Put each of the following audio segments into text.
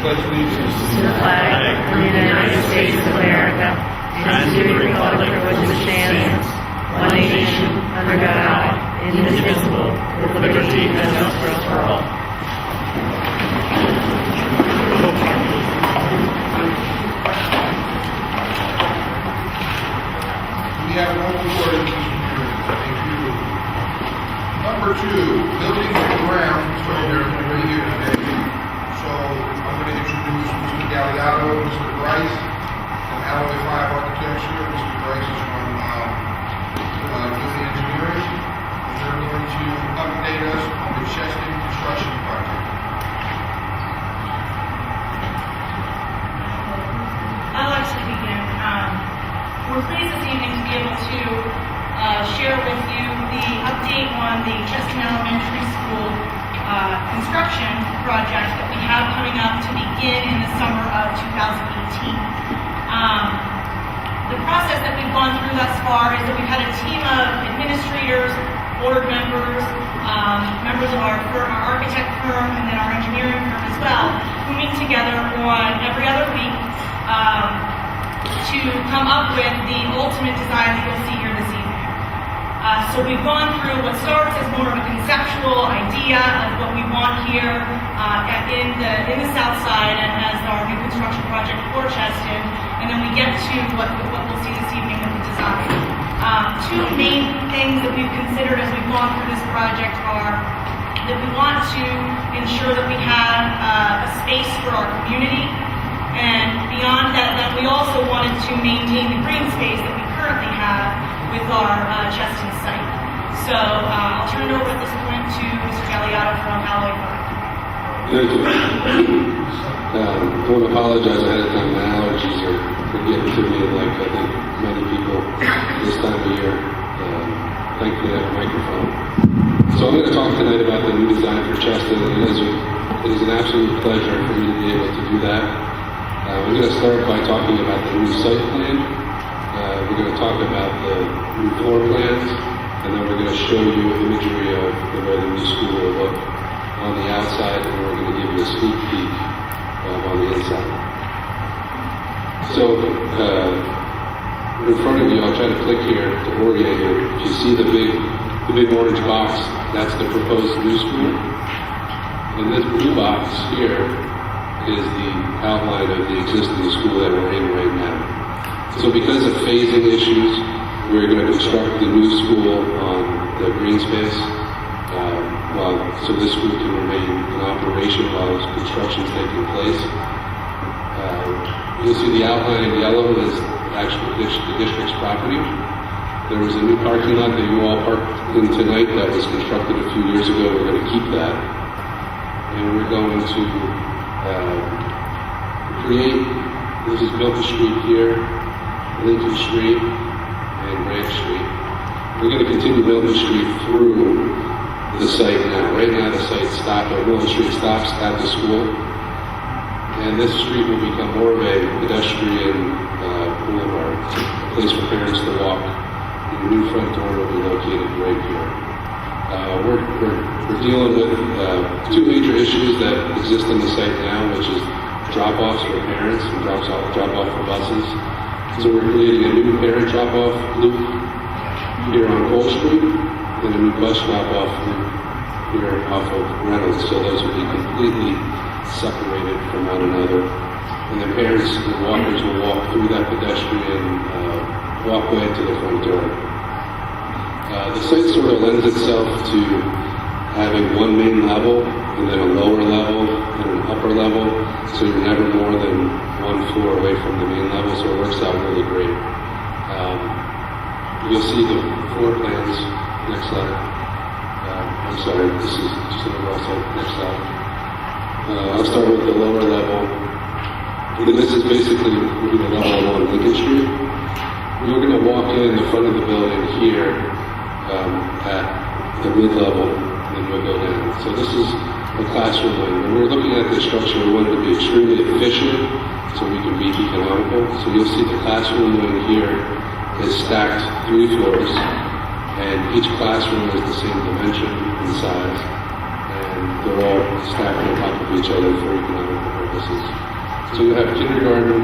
pledge allegiance to the flag of the United States of America and to the republic for which it stands, one nation, under God, indivisible, with liberty and justice for all. We have one more in these hearings. Thank you. Number 2, buildings and grounds. So there's nobody here today. So I'm going to introduce Mr. Galliano, Mr. Bryce, from Alloy 5 Architecture. Mr. Bryce is from Gilly Engineering. And they're going to update us on the Cheston construction project. I'll actually begin. We're pleased this evening to be able to share with you the update on the Cheston Elementary School construction project that we have coming up to begin in the summer of 2018. The process that we've gone through thus far is that we've had a team of administrators, board members, members of our architect firm, and then our engineering firm as well, who meet together on every other week to come up with the ultimate design that you'll see here this evening. So we've gone through what starts as more of a conceptual idea of what we want here in the South Side and as our new construction project for Cheston, and then we get to what we'll see this evening with the design. Two main things that we've considered as we've gone through this project are that we want to ensure that we have a space for our community, and beyond that we also wanted to maintain the green space that we currently have with our Cheston site. So I'll turn it over at this point to Mr. Galliano from Alloy 5. Thank you. I want to apologize ahead of time. My allergies are getting to me, like I think many people this time of year. Thankfully, I have a microphone. So I'm going to talk tonight about the new design for Cheston, and it is an absolute pleasure for me to be able to do that. I'm going to start by talking about the new site plan. We're going to talk about the new floor plans, and then we're going to show you imagery of the way the new school will look on the outside, and we're going to give you a sneak peek on the inside. So, in front of you, I'll try to click here to orient you. If you see the big orange box, that's the proposed new school. And this blue box here is the outline of the existing school that we're in right now. So because of phasing issues, we're going to construct the new school on the green space, so this school can remain in operation while construction is taking place. You'll see the outline in yellow is actually the district's property. There was a new parking lot that you all parked in tonight that was constructed a few years ago. We're going to keep that. And we're going to create, this is Milton Street here, Lincoln Street, and Branch Street. We're going to continue Milton Street through the site now. Right now the site stops, or Milton Street stops at the school. And this street will become more of a pedestrian boulevard, a place for parents to walk. And the new front door will be located right here. We're dealing with two major issues that exist on the site now, which is drop-offs for parents and drop-off for buses. So we're creating a new parent drop-off loop here on Cole Street, and a new bus drop-off loop here off of Reynolds. So those will be completely separated from one another. And the parents and walkers will walk through that pedestrian walkway to the front door. The site sort of lends itself to having one main level, and then a lower level, and an upper level, so you're never more than one floor away from the main level, so it works out really great. You'll see the floor plans. Next slide. I'm sorry, this is just on the wrong side. Next slide. I'll start with the lower level. And this is basically the level along Lincoln Street. We're going to walk in the front of the building here at the mid-level, and then we'll go down. So this is a classroom wing. When we're looking at this structure, we want it to be extremely efficient so we can be economical. So you'll see the classroom wing here is stacked 3 floors, and each classroom is the same dimension and size. And they're all stacked on top of each other for economic purposes. So you have kindergarten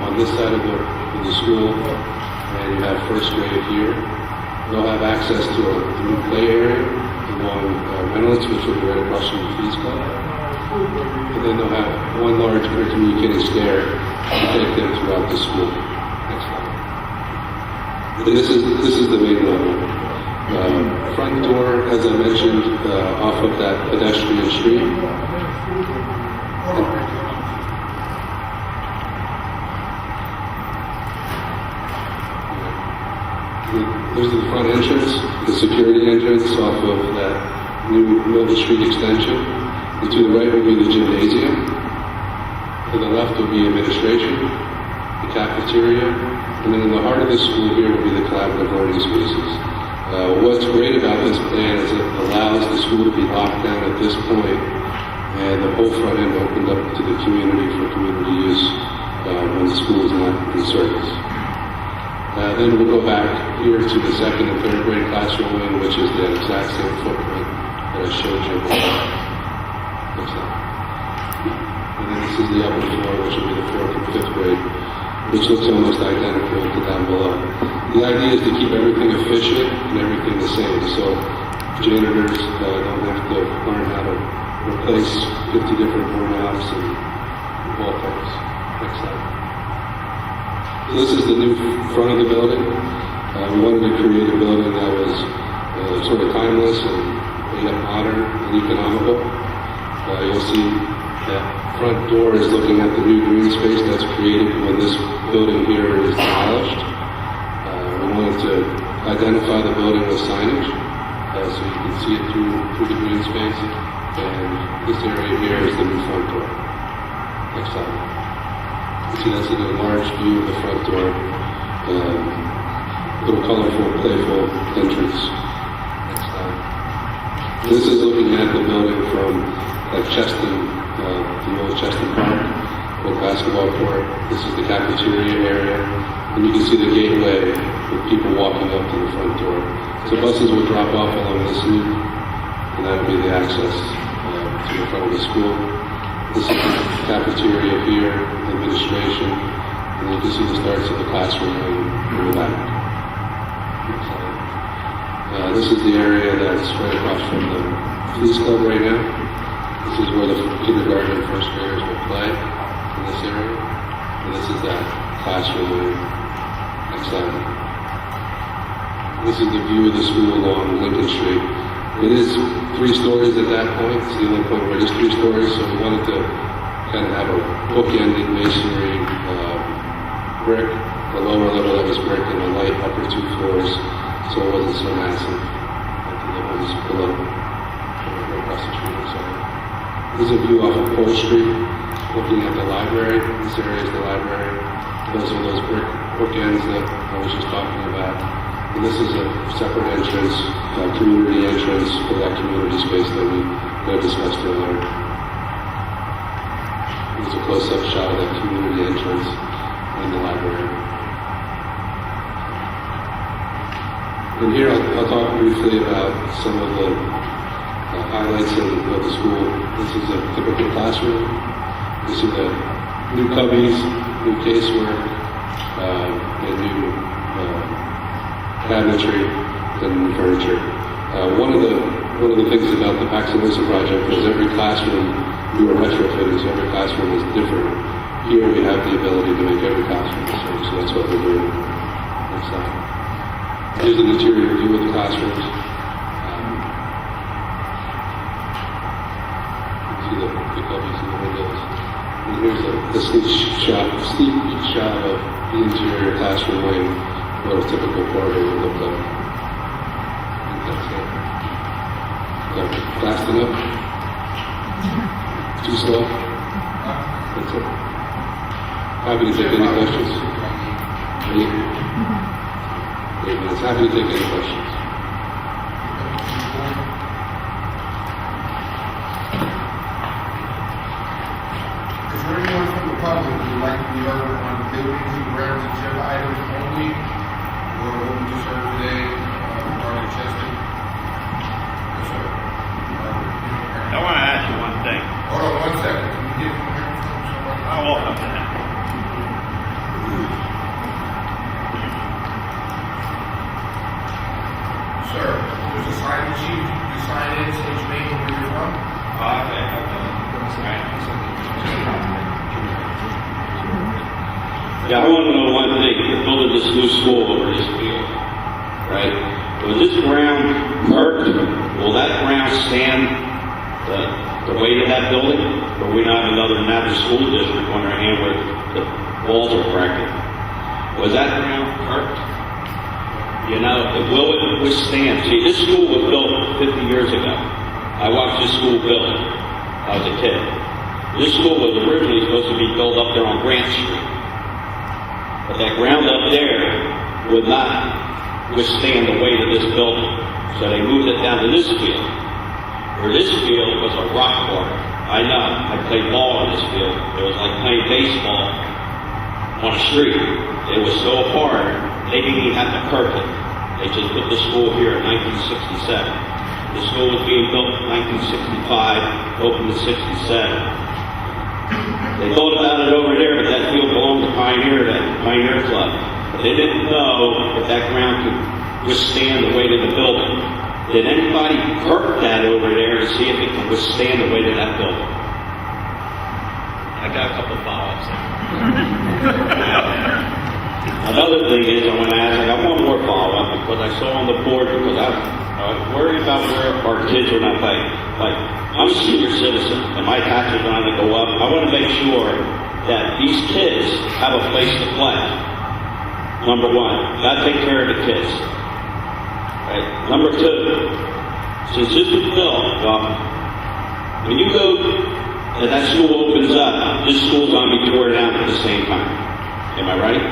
on this side of the school, and you have first grade here. They'll have access to a new play area along Reynolds, which will be right across from the Fees Club. And then they'll have one large intercommunicating stair to take them throughout the school. Next slide. And this is the main level. Front door, as I mentioned, off of that pedestrian street. This is the front entrance, the security entrance off of that new Milton Street extension. And to the right will be the gymnasium. To the left will be administration, the cafeteria, and then in the heart of the school here will be the collaborative learning spaces. What's great about this plan is it allows the school to be locked down at this point, and the whole front end opened up to the community for community use when the school is not in service. Then we'll go back here to the second and third grade classroom wing, which is the exact same footprint that I showed you before. Next slide. And then this is the upper floor, which will be the fourth and fifth grade, which looks almost identical to down below. The idea is to keep everything efficient and everything the same, so janitors don't have to learn how to replace 50 different doorknobs and wallpapers. Next slide. So this is the new front of the building. We wanted to create a building that was sort of timeless and yet modern and economical. You'll see that front door is looking at the new green space that's created when this building here is demolished. We wanted to identify the building with signage so you can see it through the green space. And this area here is the new front door. Next slide. You see that's a large view of the front door. Little colorful, playful entrance. Next slide. This is looking at the building from like Cheston, the old Cheston Park, with basketball court. This is the cafeteria area. And you can see the gateway with people walking up to the front door. So buses will drop off along this loop, and that will be the access to the front of the school. This is the cafeteria here, administration, and you can see the starts of the classroom in the back. This is the area that's right across from the Fees Club right now. This is where the kindergarten and first graders will play in this area. And this is that classroom. Next slide. This is the view of the school along Lincoln Street. It is 3 stories at that point. It's the only point where it is 3 stories, so we wanted to kind of have a bookended masonry brick. The lower level that was brick and the light upper 2 floors, so it wasn't so massive. The ones below, across the street. So this is a view off of Pole Street, looking at the library. This area is the library. Those are those brick bookends that I was just talking about. And this is a separate entrance, community entrance for that community space that we discussed earlier. Here's a close-up shot of that community entrance in the library. And here I'll talk briefly about some of the highlights of the school. This is a typical classroom. You see the new cubbies, new casework, and new cabinetry and furniture. One of the things about the Paxamosa project was every classroom we were retrofitting, so every classroom is different. Here we have the ability to make every classroom the same, so that's what we're doing. Next slide. Here's an interior view of the classrooms. You can see the cubbies in the windows. And here's a sneak peek shot of the interior classroom wing, what a typical corridor would look like. I think that's it. Fast enough? Too slow? That's it. Happy to take any questions. 8 minutes. Happy to take any questions. Is there anyone from the public who would like to be heard on buildings and grounds agenda items only, or what we just heard today regarding Chester? Yes, sir. I want to ask Yeah, I want to know one thing. You're building this new school over this field, right? Was this ground hurt? Will that ground stand the weight of that building? Or we not have another Napa school district on our hand where the walls are cracking? Was that ground hurt? You know, will it withstand? See, this school was built 50 years ago. I watched this school built. I was a kid. This school was originally supposed to be built up there on Grant Street. But that ground up there would not withstand the weight of this building. So they moved it down to this field. Where this field was a rock garden. I know, I played ball on this field. It was like playing baseball on a street. It was so hard, they didn't even have to curb it. They just put the school here in 1967. The school was being built in 1965, opened in 67. They thought about it over there, but that field belonged to Pioneer Club. But they didn't know if that ground could withstand the weight of the building. Did anybody perk that over there to see if it can withstand the weight of that building? I got a couple follow-ups there. Another thing is, I want to ask, I got one more follow-up because I saw on the board, because I was worried about where our kids are not playing. Like, I'm a senior citizen and my taxes are going to go up. I want to make sure that these kids have a place to play. Number one, got to take care of the kids. Right. Number two, since this was built, when you go and that school opens up, this school's going to be torn down at the same time. Am I right?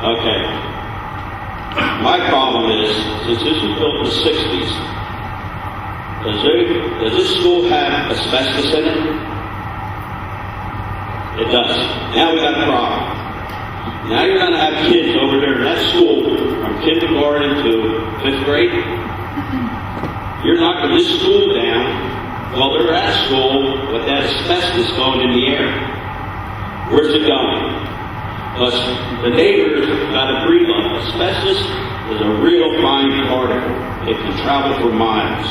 Okay. My problem is, since this was built in the 60s, does this school have asbestos in it? It does. Now we got a problem. Now you're going to have kids over there in that school from kindergarten to 5th grade. You're knocking this school down while they're at school with that asbestos going in the air. Where's it going? Because the neighbors got to breathe on it. Asbestos is a real fine particle. It can travel for miles.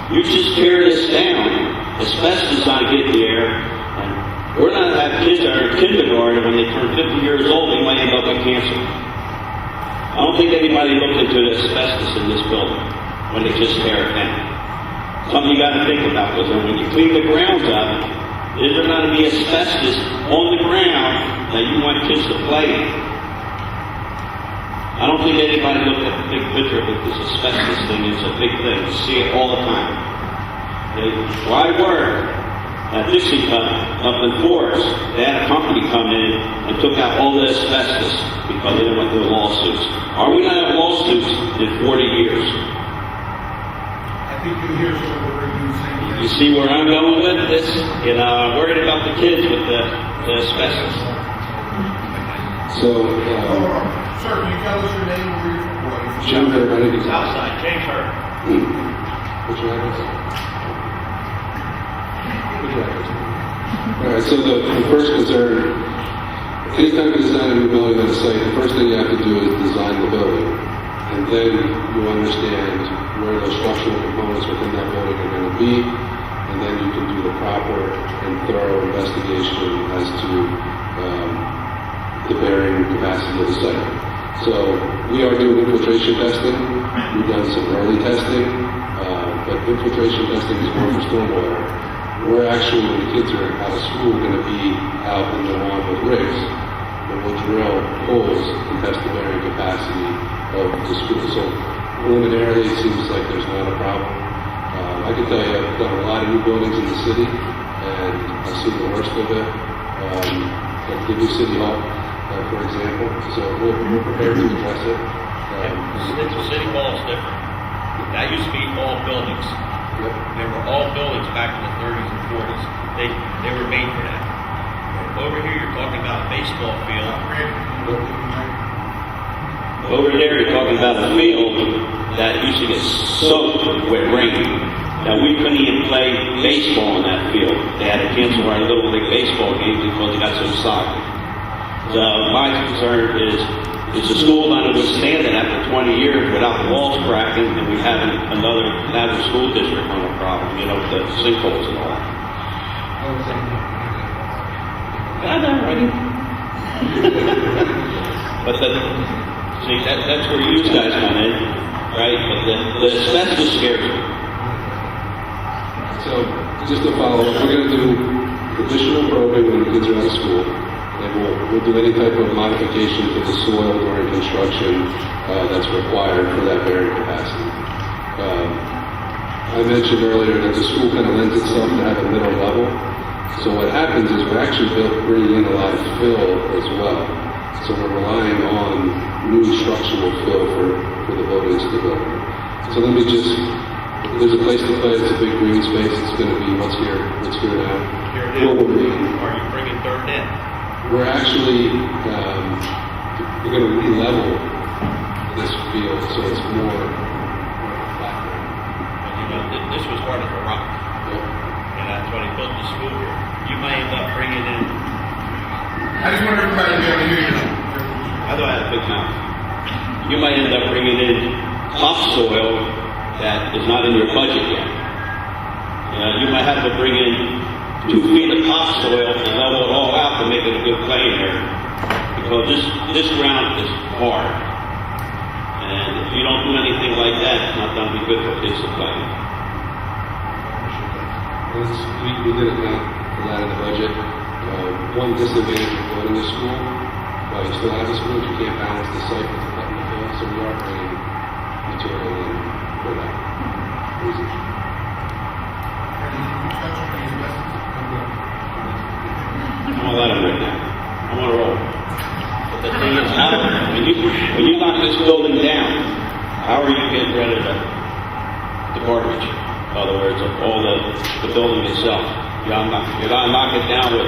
You just tear this down, asbestos not get in the air, and we're not going to have kids that are in kindergarten when they turn 50 years old, they might end up with cancer. I don't think anybody looked into the asbestos in this building when they just tear it down. Something you got to think about was that when you clean the grounds up, is there going to be asbestos on the ground that you want kids to play in? I don't think anybody looked at the big picture of this asbestos thing. It's a big thing. You see it all the time. Where I work at Dixie Cup up in Forest, they had a company come in and took out all the asbestos because they didn't want to do lawsuits. Are we going to have lawsuits in 40 years? I think you hear some of the reviews saying. You see where I'm going with this? You know, I'm worried about the kids with the asbestos. So, Hold on. Sir, can you tell us your name and where you're from? Jim Hermanity. Outside, James Hurt. What's your address? All right, so the first concern, anytime you design a new building on a site, the first thing you have to do is design the building. And then you understand where those structural components within that building are going to be, and then you can do the proper and thorough investigation as to the bearing capacity of the site. So we are doing infiltration testing. We've done some early testing, but infiltration testing is more for stormwater. We're actually, when the kids are out of school, going to be out in the lawn with rigs, and we'll drill holes and test the bearing capacity of the school. So preliminarily, it seems like there's not a problem. I can tell you, I've done a lot of new buildings in the city, and I've seen the worst of it. Like the new city hall, for example. So we're prepared to address it. City Hall is different. That used to be all buildings. Yep. They were all buildings back in the 30s and 40s. They were made for that. Over here, you're talking about a baseball field. Over there, you're talking about a field that used to get soaked with rain. Now, we couldn't even play baseball on that field. They had to cancel our Little League baseball games because it got so soggy. So my concern is the school going to withstand it after 20 years without the walls cracking and we having another school district on a problem, you know, with the sinkholes and all that. I know, right? But see, that's where you guys come in, right? But the asbestos scares me. So, just to follow up, we're going to do additional probing when the kids are out of school. And we'll do any type of modification to the soil during construction that's required for that bearing capacity. I mentioned earlier that the school kind of lends itself to have a middle level. So what happens is we're actually bringing in a lot of fill as well. So we're relying on new structural fill for the building stability. So let me just, there's a place to play, it's a big green space, it's going to be what's here now. Here it is. What will be. Are you bringing dirt in? We're actually, we're going to re-level this field so it's more flat ground. And you know, this was part of the rock. And that's why they built the school here. You may end up bringing in, I just want everybody to be able to hear you. I thought I had a big mouth. You might end up bringing in topsoil that is not in your budget yet. You might have to bring in 2 feet of topsoil and level it all out to make it a good playing area. Because this ground is hard. And if you don't do anything like that, it's not going to be good for kids to play. We did account for that in the budget. One disadvantage of building a school, while you still have a school, you can't balance the site with the cut and fill, so we are bringing material in for that reason. I'm gonna let them right now. I'm gonna roll. But the thing is, when you knock this building down, how are you getting rid of the garbage? In other words, of all the building itself. You're gonna knock it down with,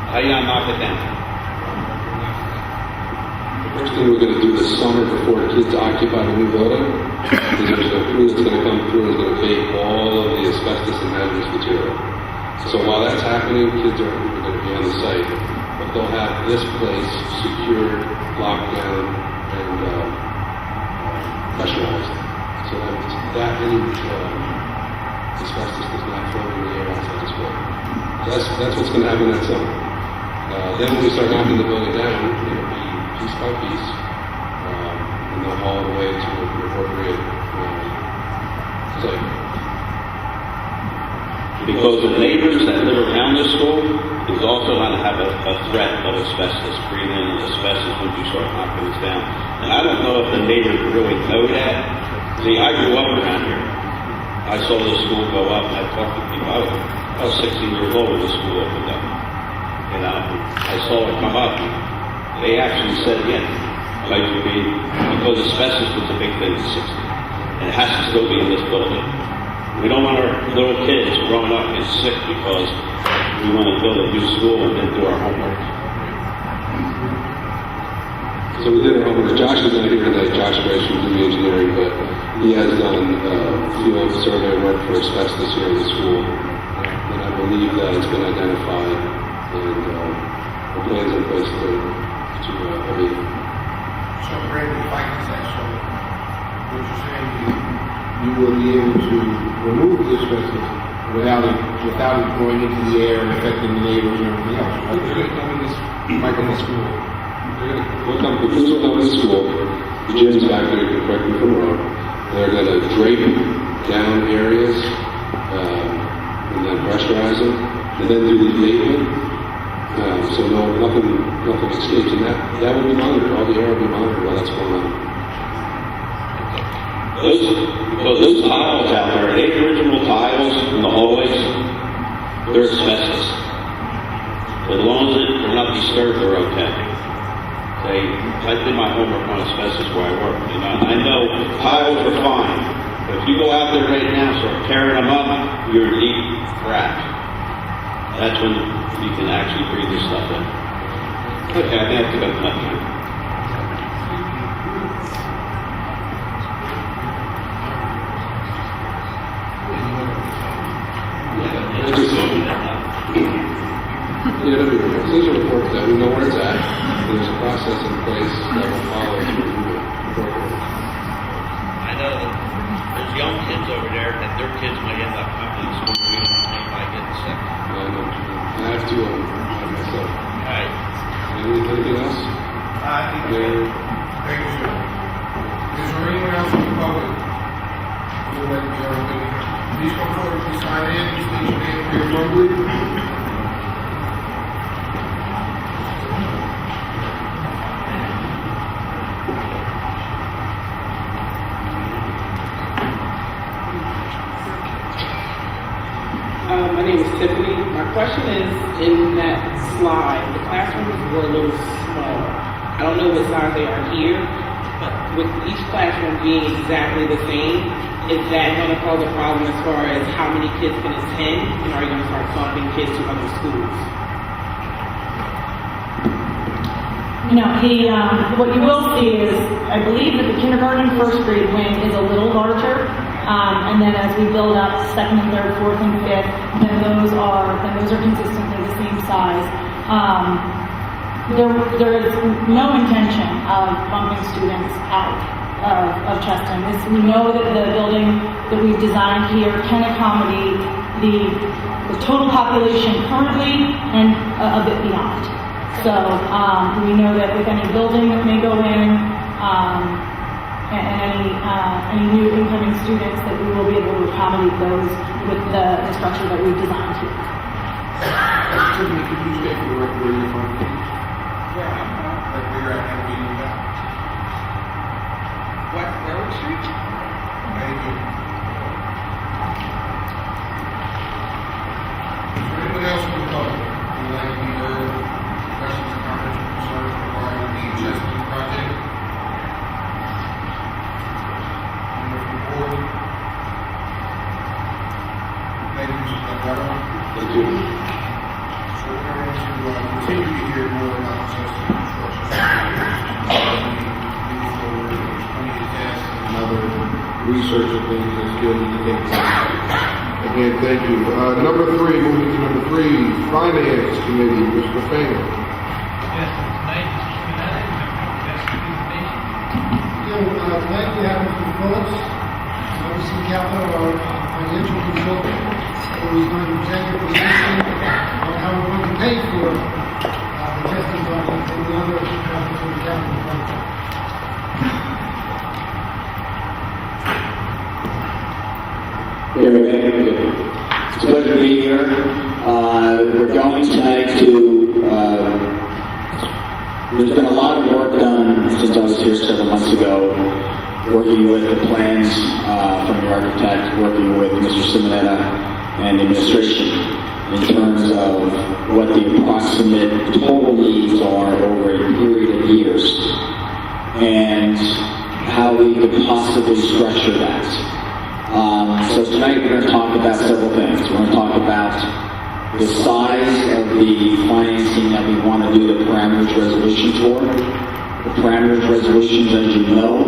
how you gonna knock it down? The first thing we're going to do this summer before the kids occupy the new building is there's a crew that's going to come through and is going to take all of the asbestos and hazardous material. So while that's happening, kids are going to be on the site, but they'll have this place secured, locked down, and pressurized. So that any asbestos does not float in the air outside this building. So that's what's going to happen that summer. Then when we start knocking the building down, it'll be piece by piece, and they'll haul it away to an appropriate site. Because the neighbors that live around this school is also going to have a threat of asbestos, breathing in asbestos when you start knocking this down. And I don't know if the neighbors really know that. See, I grew up around here. I saw this school go up, and I talked to people. I was 16 years old when the school opened up. And I saw it come up. They actually said again, like to be, because asbestos was a big thing in the 60s. And it has to still be in this building. We don't want our little kids growing up getting sick because we want to build a new school and then do our homework. So we did our homework. Josh is not here tonight. Josh Grace from Boe Engineering, but he has done field survey work for asbestos here in the school. And I believe that it's been identified and the plans in place to remedy. So, Brandon, if I can say so, what you're saying is you will be able to remove the asbestos without it going into the air and affecting the neighbors and everything else. They're going to come in this Microphone school. the crews will come to school. Jim's back there, you can correct me if I'm wrong. They're going to drape down areas and then pressurize them, and then do the abatement. So nothing escapes, and that will be monitored. All the air will be monitored while that's going on. Those tiles out there, the original tiles in the hallways, they're asbestos. As long as they're not disturbed, they're okay. I did my homework on asbestos where I work. I know tiles are fine, but if you go out there right now and start tearing them up, you're in deep crap. That's when you can actually breathe this stuff in. Okay, I think I have to go enough time. These are reports that we know where it's at. There's a process in place that will follow to remove it appropriately. I know that there's young kids over there that their kids might end up coming to school. We don't want anybody getting sick. I have two of them myself. come forward and sign in. Please state your name for your verbally. My name is Tiffany. My question is, in that slide, the classrooms were a little smaller. I don't know what size they are here, but with each classroom being exactly the same, is that going to cause a problem as far as how many kids can attend, and are you going to start bumping kids to other schools? What you will see is, I believe that the kindergarten and first grade wing is a little larger, and then as we build up second and third, fourth and fifth, then those are consistently the same size. There is no intention of bumping students out of Cheston. We know that the building that we've designed here can accommodate the total population currently and a bit beyond. So we know that with any building that may go in and any new incoming students, that we will be able to accommodate those with the structure that we've designed here. Tiffany, could you state for the record where you're from, please? Where I'm from? Like where you're at now, meeting with that? West Railroad Street? Thank you. Is there anyone else from the public who would like to be heard? Questions, comments, or concerns regarding the Cheston project? Anyone from the board? Thank you, Mr. Navarro. Thank you. So we're going to continue to hear more about the Cheston construction. Move forward, there's plenty of tasks. Another research of things that still need to take place. Again, thank you. Number 3, moving to number 3, Finance Committee, Mr. Fanger. Yes, tonight, Mr. Schmidt, best presentation. Tonight we have Mr. Phillips, OC Capital, our financial consultant, who is going to take a position on how we're going to pay for the testing project and the other aspects of the capital project. It's a pleasure to be here. We're going tonight to, there's been a lot of work done since I was here several months ago, working with the plans from the architect, working with Mr. Simonetta and the administration in terms of what the approximate total needs are over a period of years and how we could possibly structure that. So tonight we're going to talk about several things. We're going to talk about the size of the financing that we want to do the parameters resolutions for. The parameters resolutions, as you know,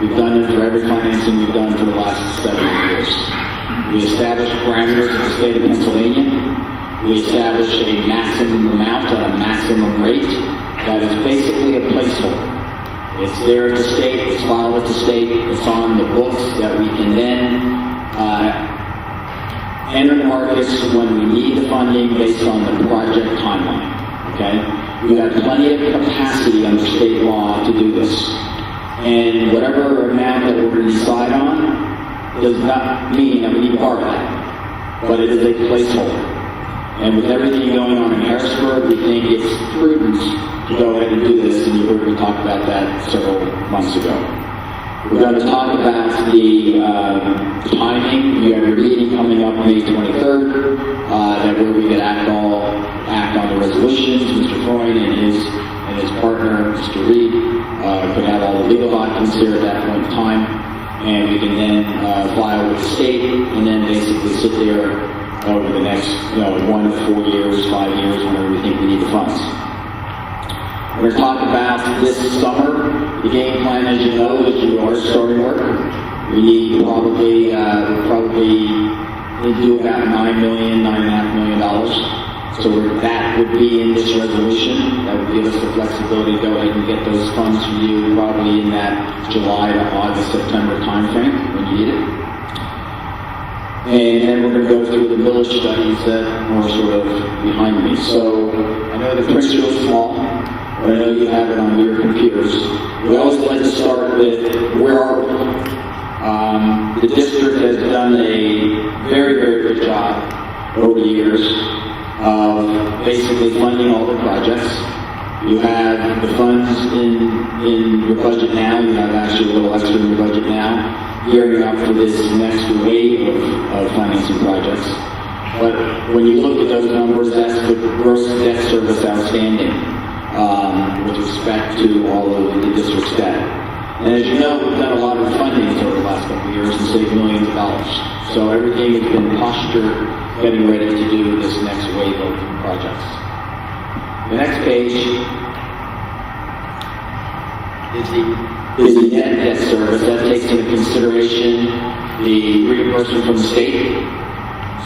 we've done it for every financing we've done for the last 7 years. We established parameters in the state of Pennsylvania. We established a maximum amount at a maximum rate that is basically a placeholder. It's there at the state, it's filed at the state, it's on the books that we can then enter markets when we need the funding based on the project timeline, okay? We have plenty of capacity under state law to do this. And whatever amount that we're going to decide on does not mean that we need to borrow that, but it is a placeholder. And with everything going on in Harrisburg, we think it's prudent to go ahead and do this, and you heard me talk about that several months ago. We're going to talk about the timing. We have a meeting coming up May 23rd, that where we could act on the resolutions. Mr. Freund and his partner, Mr. Reed, could have all the legal documents here at that point in time, and we can then file with the state, and then basically sit there over the next 1 to 4 years, 5 years, whenever we think we need the funds. We're going to talk about this summer. The game plan, as you know, is you are starting work. We need probably do about $9 million, $9.5 million. So that would be in this resolution. That would give us the flexibility to go ahead and get those funds for you probably in that July to August, September timeframe when you need it. And then we're going to go through the village studies that are sort of behind me. So I know the print's real small, but I know you have it on your computers. We always like to start with where are we? The district has done a very, very good job over the years of basically funding all the projects. You have the funds in your budget now. You have actually a little extra in your budget now, gearing up for this next wave of financing projects. But when you look at those numbers, that's the gross debt service outstanding with respect to all of the district's debt. And as you know, we've done a lot of funding over the last couple of years and saved millions of dollars. So everything has been postured, getting ready to do this next wave of projects. The next page is the net debt service. That takes into consideration the reimbursement from the state.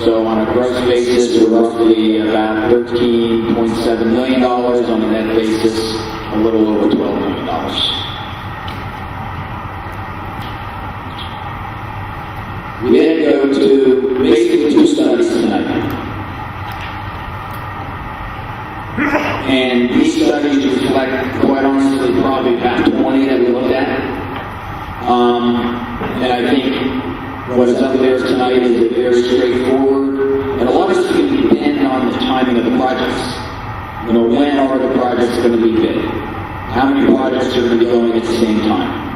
So on a gross basis, we're roughly about $13.7 million. On a net basis, a little over $12 million. We then go to basically two studies tonight. And these studies reflect, quite honestly, probably about 20 that we looked at. And I think what is up there tonight is very straightforward. And a lot of it's going to depend on the timing of the projects. You know, when are the projects going to be bid? How many projects are going to be going at the same time?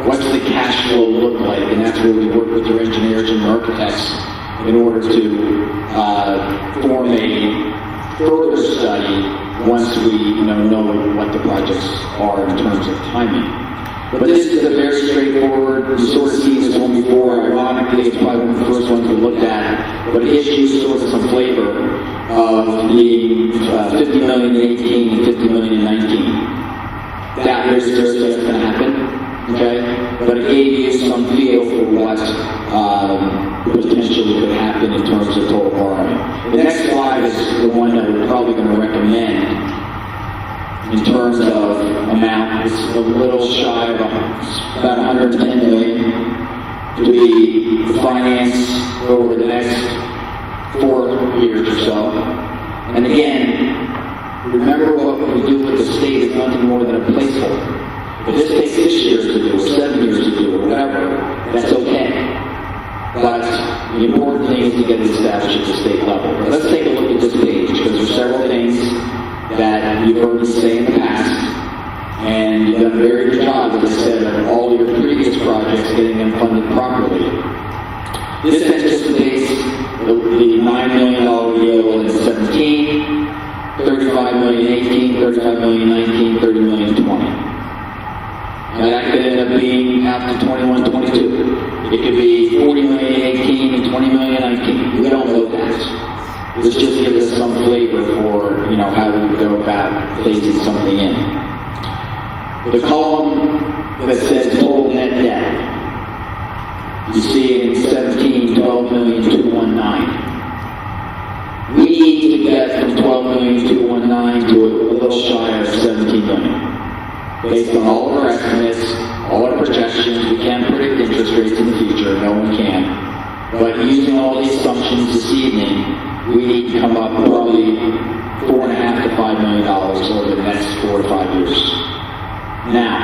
What's the cash flow look like? And that's where we work with your engineers and architects in order to form a further study once we know what the projects are in terms of timing. But this is a very straightforward, we've sort of seen this one before. Ironically, it's probably one of the first ones we looked at, but it issues sort of some flavor of needing $50 million in 18 and $50 million in 19. That very seriously that's going to happen. Okay, but it gave you some feel for what potentially could happen in terms of total borrowing. The next slide is the one that we're probably going to recommend in terms of amount. It's a little shy of about $110 million to be financed over the next 4 years or so. And again, remember what we do with the state is nothing more than a placeholder. If this takes 6 years to do, or 7 years to do, or whatever, that's okay. But the important thing is to get it established at the state level. But let's take a look at this page, because there's several things that you've heard me say in the past, and you've done a very good job, as I said, of all your previous projects, getting them funded properly. This anticipates the $9 million yield in 17, $35 million in 18, $35 million in 19, $30 million in 20. And that could end up being out to 21, 22. It could be $40 million in 18 and $20 million in 19. We don't know that. This just gives us some flavor for, how we would go about phasing something in. The column that says total net debt, you see in 17, $12,219,000. We need to get from $12,219,000 to a little shy of $17 million. Based on all of our estimates, all our projections, we can't predict interest rates in the future, no one can. But using all the assumptions this evening, we need to come up probably $4.5 to $5 million over the next 4 to 5 years. Now,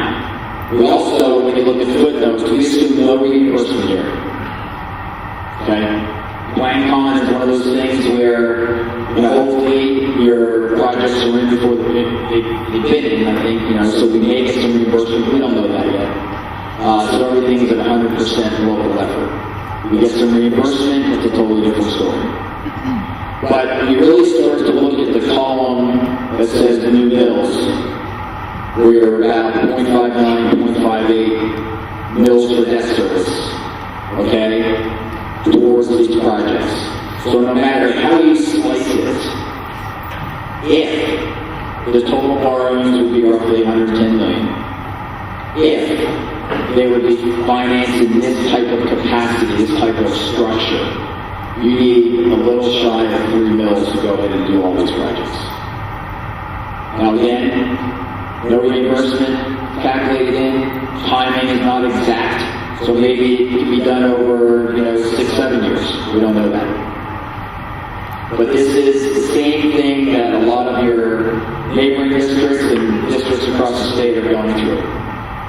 we also, when you look at footnotes, we assume no reimbursement here. Okay? Plan con is one of those things where, hopefully your projects are in before they bid in, I think, so we may get some reimbursement. We don't know that yet. So everything's at 100% local effort. We get some reimbursement, it's a totally different story. But you really start to look at the column that says the new mills, we're about 0.59, 0.58 mills for debt service, okay, towards these projects. So no matter how you slice it, if the total borrowings would be roughly $110 million, if they would be financed in this type of capacity, this type of structure, you need a little shy of 3 mills to go ahead and do all these projects. Now again, no reimbursement calculated in, timing is not exact, so maybe it can be done over, 6, 7 years. We don't know that. But this is the same thing that a lot of your neighboring districts and districts across the state are going through.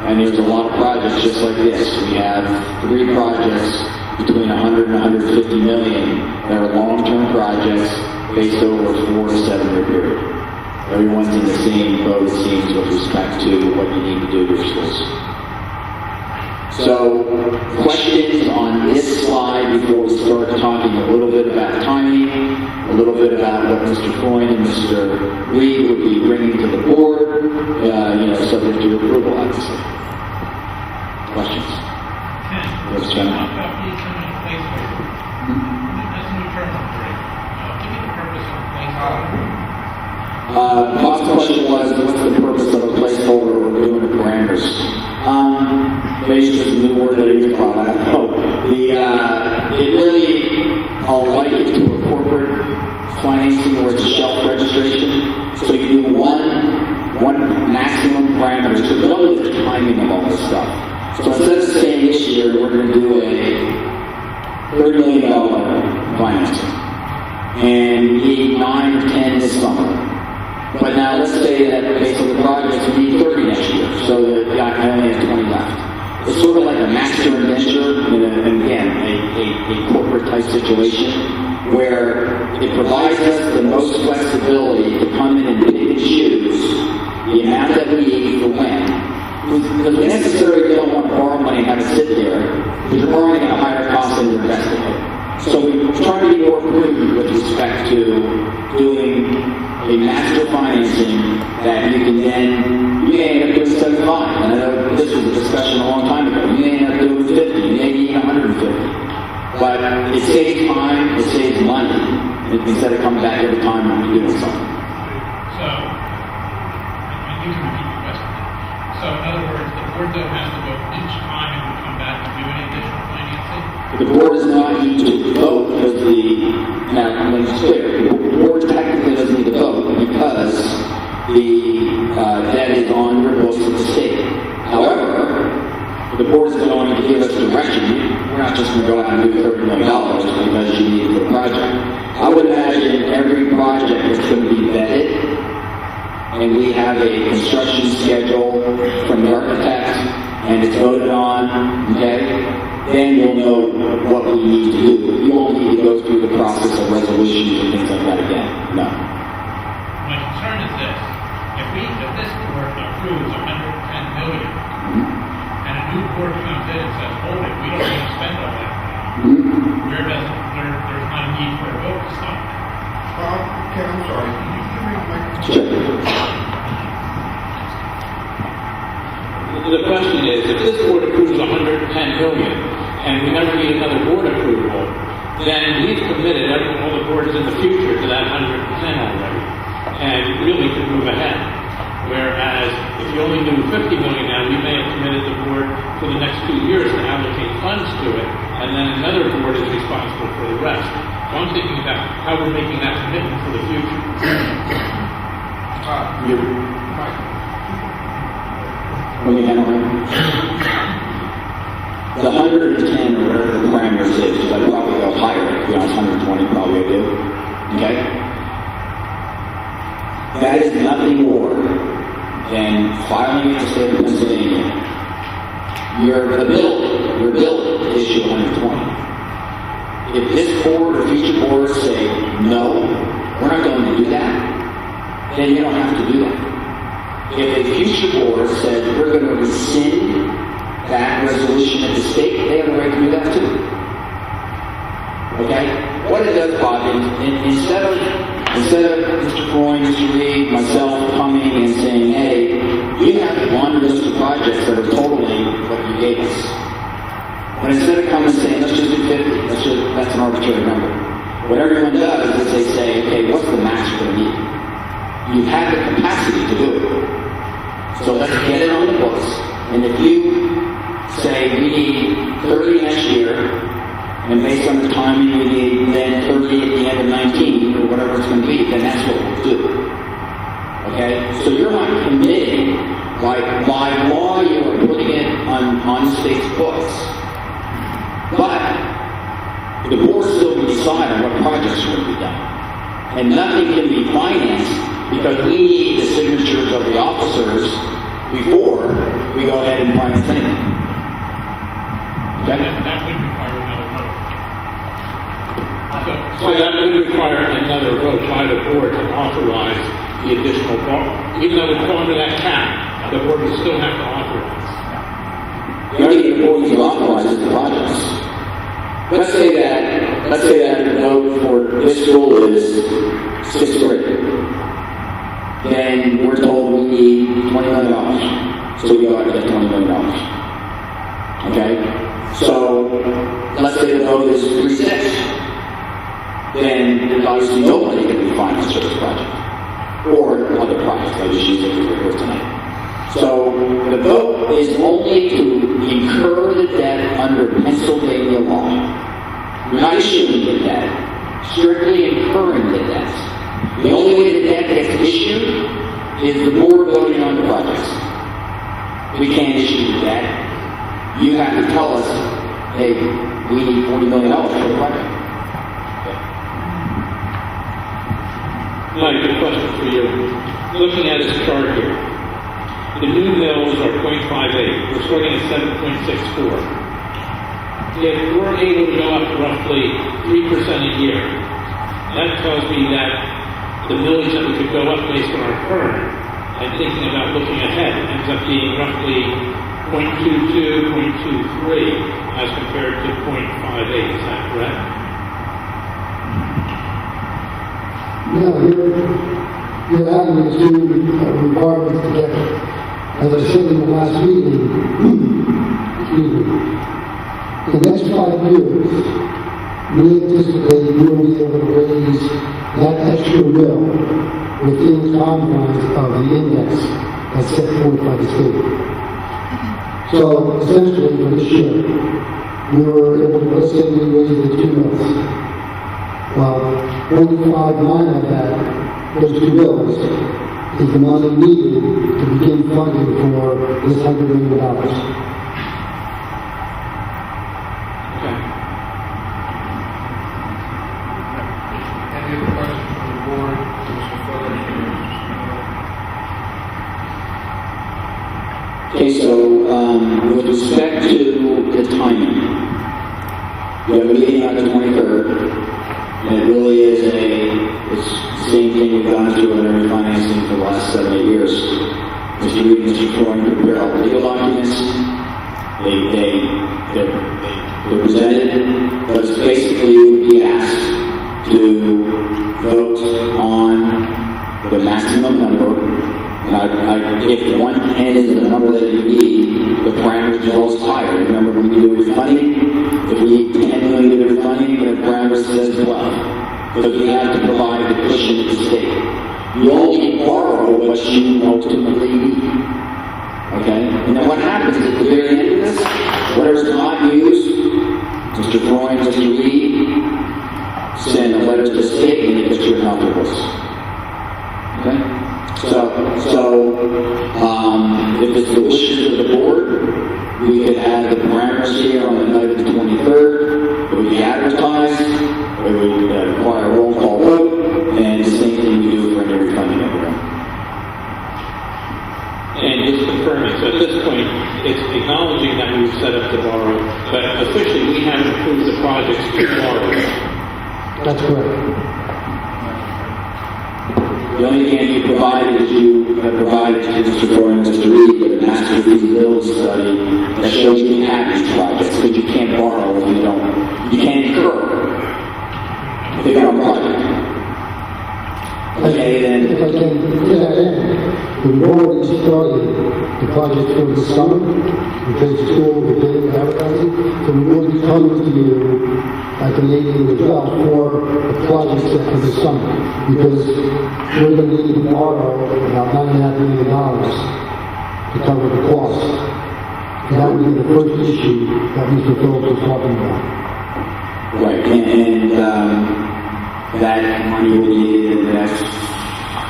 And there's a lot of projects just like this. We have 3 projects between 100 and 150 million that are long-term projects based over a 4 to 7 year period. Everyone's in the same boat, it seems, with respect to what you need to do to your schools. So, questions on this slide before we start talking a little bit about timing, a little bit about what Mr. Freund and Mr. Reed would be bringing to the board, subject to your approval, obviously. Questions? Yes, Jen. Property coming in placeholder. That's a new term for it. Give me the purpose of placeholder. Bob's question was, what's the purpose of a placeholder or doing the parameters? Maybe it's just a new word that I use about that. It really, I'll like it to a corporate financing where it's a shelf registration. So you do one maximum parameter. So you don't know the timing of all this stuff. So instead of saying this year, we're going to do a $30 million financing. And we need 9 or 10 this summer. But now let's say that based on the projects, we need 30 next year, so that I only have 20 left. It's sort of like a master indenture, and again, a corporate type situation, where it provides us the most flexibility to come in and pick and choose the amount that we need for when. Because we necessarily don't want to borrow money and have it sit there, because you're borrowing at a higher cost than you're investing it. So we try to be more prudent with respect to doing a master financing that you can then, you may end up doing 75. And I know this was a discussion a long time ago. You may end up doing 50, you may need 150. But it saves time, it saves money, instead of coming back every time when you're doing something. So, and you can repeat the question. So, in other words, the board though has to vote each time it would come back to do any additional financing? The board does not need to vote because now let me be clear, the board technically doesn't need to vote because the debt is on your books of the state. However, the board is going to give us direction. We're not just going to go out and do $30 million because you need it for the project. I would imagine every project is going to be vetted, and we have a construction schedule from the architect, and it's voted on, okay? Then you'll know what we need to do. You won't need to go through the process of resolutions and things like that again. No. My concern is this. If this board approves $110 million, and a new board comes in and says, hold it, we don't need to spend all that, there's not a need for a vote to stop that. Okay, I'm sorry. Can you give me my... Sure. The question is, if this board approves $110 million and we never need another board approval, then we've committed all the boards in the future to that 100% already, and really could move ahead. Whereas if you only do $50 million now, we may have committed the board for the next 2 years to allocate funds to it, and then another board is responsible for the rest. So I'm thinking about how we're making that commitment for the future. Mike. Let me handle it. The 110 or whatever the parameters is, because I'd probably go higher. To be honest, 120 probably I do. Okay? That is nothing more than filing with the state of Pennsylvania. Your bill to issue 120. If this board or future boards say, no, we're not going to do that, then you don't have to do that. If a future board said we're going to rescind that resolution at the state, they have the right to do that too. Okay? What it does, Bob, is instead of Mr. Freund, Mr. Reed, myself coming and saying, hey, you have one list of projects that are totally what you gave us. But instead of coming and saying, let's just do 50, that's an arbitrary number. What everyone does is they say, okay, what's the max we're going to need? You have the capacity to do it. So let's get it on the books. And if you say we need 30 next year, and based on the timing we need then 30 at the end of 19, or whatever it's going to be, then that's what we'll do. Okay? So you're not committing, by law you are putting it on the state's books. But the board still can decide on what projects are going to be done. And nothing can be financed because we need the signatures of the officers before we go ahead and finance anything. Okay? That would require another vote. So that would require another vote by the board to authorize the additional borrow. Even though we fall under that cap, the board would still have to authorize. The only thing the board can authorize is the projects. Let's say that the vote for this school is 6th grade. Then we're told we need $20 million. So we go out and get $20 million. Okay? So let's say the vote is 3-6. Then there's obviously no money going to be financed for this project. Or other projects, like the issues that we were here tonight. So the vote is only to incur the debt under Pennsylvania law. We're not issuing the debt, strictly incurring the debt. The only way the debt gets issued is the board voting on the projects. We can't issue the debt. You have to tell us, hey, we need $40 million for the project. Mike, a question for you. Looking at this chart here, the new mills are 0.58. We're starting at 7.64. If we're able to go up roughly 3% a year, that tells me that the millage that we could go up based on our current and thinking about looking ahead ends up being roughly 0.22, 0.23 as compared to 0.58. Is that correct? No, you're adding these two requirements together. As I said in the last meeting, excuse me, the next 5 years, we anticipate we will be able to raise that extra mill within the confines of the index that's set forth by the state. So essentially, for this year, we were able to, let's say we raised the 2 mills. Well, 45.9 of that, those 2 bills, is the money needed to begin funding for this $100 million. Okay. Any other questions from the board? Mr. Fuller? Okay, so with respect to the timing, we have a meeting on the 23rd, and it really is it's the same thing we've gone through in our refinancing for the last 7 or 8 years. Mr. Reed and Mr. Floyd prepare all the legal documents. They're presented, but it's basically you would be asked to vote on the maximum number. If the one end is the number that you need, the parameters are always higher. Remember when we do refunding, if we need 10 million to do refunding, the parameter says 12. Because we have to provide the cushion to the state. You only borrow what you ultimately need. Okay? And then what happens at the very end of this, whatever's not used, Mr. Freund, Mr. Reed, send a letter to the state and it gets written off the books. Okay? So if it's the wishes of the board, we could add the parameters here on the night of the 23rd. It would be advertised. It would require a roll call vote, and the same thing we do for any refunding program. And just confirming, so at this point, it's acknowledging that we've set up to borrow, but officially we haven't approved the projects to borrow. That's correct. The only thing you provided is you have provided to Mr. Floyd and Mr. Reed with a master feasibility study that shows you have these projects, because you can't borrow if you don't. You can't incur if you're on a project. Okay, then. If I can, to that end, we've already started the project for the summer, because the school, the bidding, advertising, so we will be coming to you at the meeting as well for the project set for the summer, because we're going to need to borrow about $9.5 million to cover the cost. And that would be the first issue that Mr. Phillips was talking about. Right, and that money will be in the next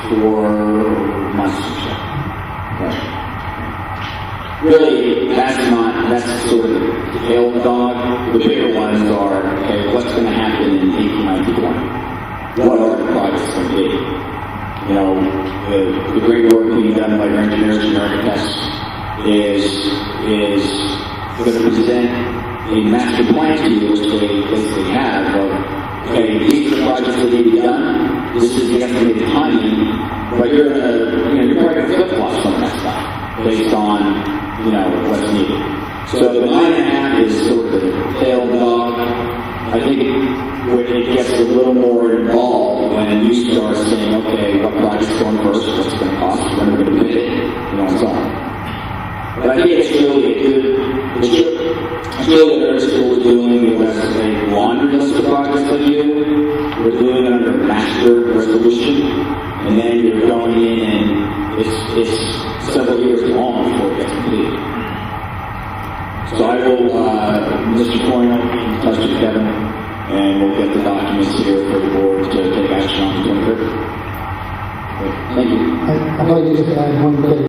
4 months or so. Right. Really, that's sort of the tail of the dog. The bigger ones are, okay, what's going to happen in 1891? What are the projects going to be? you know, the great work being done by your engineers and architects is going to present a master plan to you, which they basically have, of, okay, these are the projects that need to be done, this is the estimated timing, but you're probably going to flip-flop some of that stuff based on, you know, what's needed. So the 9.5 is sort of the tail dog. I think when it gets a little more involved, when you start saying, okay, what project's going first, what's it going to cost, when we're going to bid it, you know, and so on. But I think it's really a good, I feel that every school we're doing, we have a laundry list of projects that you do. We're doing it under master resolution, and then you're going in and it's several years long before it gets completed. So I will, Mr. Cornell, be in touch with Kevin, and we'll get the documents here for the board to take action on the 23rd. Thank you. I'd like to just add one thing.